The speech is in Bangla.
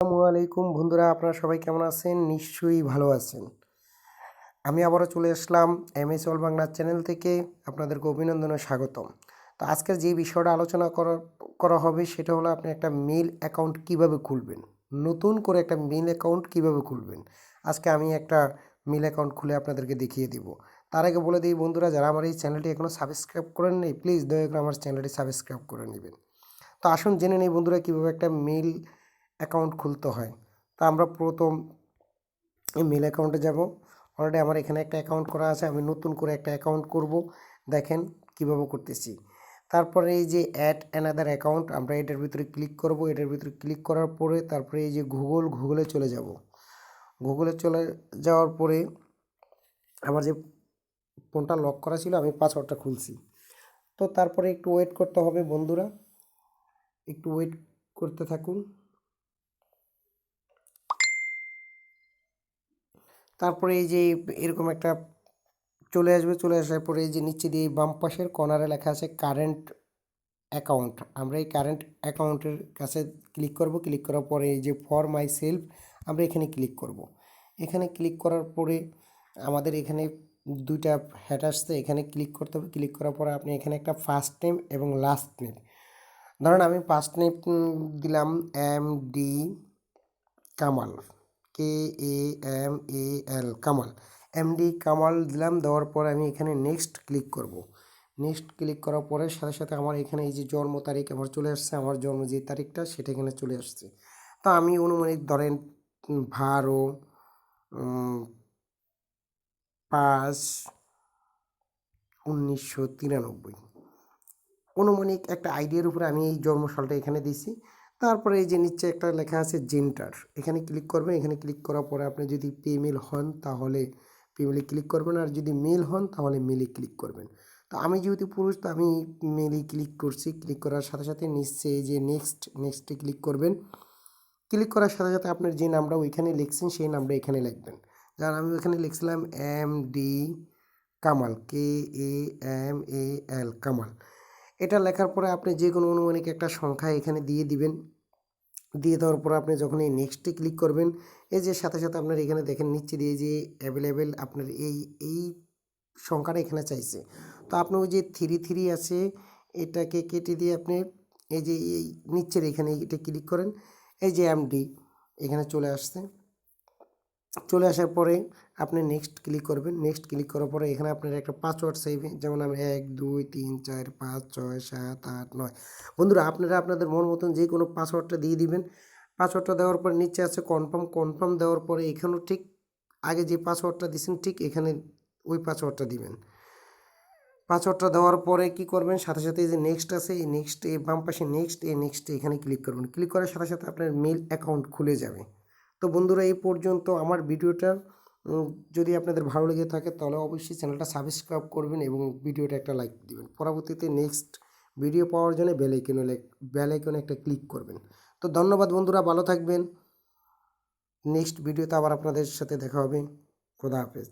আসসালামু আলাইকুম বন্ধুরা, আপনারা সবাই কেমন আছেন? নিশ্চয়ই ভালো আছেন। আমি আবারও চলে আসলাম এমএস অল বাংলা চ্যানেল থেকে। আপনাদেরকে অভিনন্দন ও স্বাগতম। তো আজকের যে বিষয়টা আলোচনা করা হবে সেটা হলো আপনি একটা মেইল অ্যাকাউন্ট কিভাবে খুলবেন। নতুন করে একটা মেইল অ্যাকাউন্ট কিভাবে খুলবেন। আজকে আমি একটা মেইল অ্যাকাউন্ট খুলে আপনাদেরকে দেখিয়ে দিব। তার আগে বলে দিই বন্ধুরা, যারা আমার এই চ্যানেলটি এখনও সাবস্ক্রাইব করেননি, প্লিজ দয়া করে আমার চ্যানেলটি সাবস্ক্রাইব করে নেবেন। তো আসুন জেনে নিই বন্ধুরা কীভাবে একটা মেইল অ্যাকাউন্ট খুলতে হয়। তা আমরা প্রথম এই মেল অ্যাকাউন্টে যাব। অলরেডি আমার এখানে একটা অ্যাকাউন্ট করা আছে, আমি নতুন করে একটা অ্যাকাউন্ট করব। দেখেন কিভাবে করতেছি। তারপরে এই যে অ্যাড অ্যানাদার অ্যাকাউন্ট, আমরা এটার ভিতরে ক্লিক করব। এটার ভিতরে ক্লিক করার পরে তারপরে এই যে গুগলে চলে যাব। গুগলে চলে যাওয়ার পরে আমার যে ফোনটা লক করা ছিল আমি পাসওয়ার্ডটা খুলছি। তো তারপরে একটু ওয়েট করতে হবে বন্ধুরা, একটু ওয়েট করতে থাকুন। তারপরে এই যে এরকম একটা চলে আসবে। চলে আসার পরে এই যে নিচে দিয়ে বাম পাশের কর্নারে লেখা আছে কারেন্ট অ্যাকাউন্ট। আমরা এই কারেন্ট অ্যাকাউন্টের কাছে ক্লিক করব। ক্লিক করার পরে এই যে ফর মাই সেলফ আমরা এখানে ক্লিক করব। এখানে ক্লিক করার পরে আমাদের এখানে দুইটা হ্যাট আসছে, এখানে ক্লিক করতে হবে। ক্লিক করার পরে আপনি এখানে একটা ফার্স্ট নেম এবং লাস্ট নেম, ধরেন আমি ফার্স্ট নেম দিলাম MD Kamal, KAMAL Kamal, MD Kamal দিলাম। দেওয়ার পর আমি এখানে নেক্সট ক্লিক করব। নেক্সট ক্লিক করার পরে সাথে সাথে আমার এখানে এই যে জন্ম তারিখ আমার চলে আসছে, আমার জন্ম যে তারিখটা সেটা এখানে চলে আসছে। তো আমি অনুমানিক ধরেন 12/5/1993 অনুমানিক একটা আইডিয়ার উপরে আমি এই জন্মসালটা এখানে দিছি। তারপরে এই যে নিচে একটা লেখা আছে জেন্ডার, এখানে ক্লিক করবেন। এখানে ক্লিক করার পরে আপনি যদি ফিমেল হন তাহলে ফিমেলে ক্লিক করবেন, আর যদি মেল হন তাহলে মেলে ক্লিক করবেন। তো আমি যেহেতু পুরুষ তো আমি মেলেই ক্লিক করছি। ক্লিক করার সাথে সাথে নিচে এই যে নেক্সটে ক্লিক করবেন। ক্লিক করার সাথে সাথে আপনার যে নামটা ওইখানে লিখছেন সেই নামটা এখানে লিখবেন। যেমন আমি ওইখানে লিখছিলাম MD কামাল, KAMAL কামাল। এটা লেখার পরে আপনি যে কোনো অনুমানিক একটা সংখ্যা এখানে দিয়ে দিবেন। দিয়ে দেওয়ার পর আপনি যখন এই নেক্সটে ক্লিক করবেন, এই যে সাথে সাথে আপনার এখানে দেখেন নিচে দিয়ে যে অ্যাভেলেবেল আপনার এই সংখ্যাটা এখানে চাইছে। তো আপনি ওই যে 3 আছে এটাকে কেটে দিয়ে আপনি এই যে এই নিচের এখানে এটা ক্লিক করেন। এই যে MD এখানে চলে আসছে। চলে আসার পরে আপনি নেক্সট ক্লিক করবেন। নেক্সট ক্লিক করার পরে এখানে আপনার একটা পাসওয়ার্ড চাইবে, যেমন আমি 1 2 3 4 5 6 7 8 9। বন্ধুরা আপনারা আপনাদের মন মতন যে কোনো পাসওয়ার্ডটা দিয়ে দিবেন। পাসওয়ার্ডটা দেওয়ার পর নিচে আছে কনফার্ম দেওয়ার পরে এখানেও ঠিক আগে যে পাসওয়ার্ডটা দিয়েছেন ঠিক এখানে ওই পাসওয়ার্ডটা দিবেন। পাসওয়ার্ডটা দেওয়ার পরে কি করবেন, সাথে সাথে এই যে নেক্সট আছে এই নেক্সট এই বাম পাশে নেক্সট এখানে ক্লিক করবেন। ক্লিক করার সাথে সাথে আপনার মেল অ্যাকাউন্ট খুলে যাবে। তো বন্ধুরা এই পর্যন্ত আমার ভিডিওটা যদি আপনাদের ভালো লেগে থাকে তাহলে অবশ্যই চ্যানেলটা সাবস্ক্রাইব করবেন এবং ভিডিওটা একটা লাইক দিবেন। পরবর্তীতে নেক্সট ভিডিও পাওয়ার জন্য বেল আইকনে একটা ক্লিক করবেন। তো ধন্যবাদ বন্ধুরা, ভালো থাকবেন। নেক্সট ভিডিওতে আবার আপনাদের সাথে দেখা হবে। খোদা হাফেজ।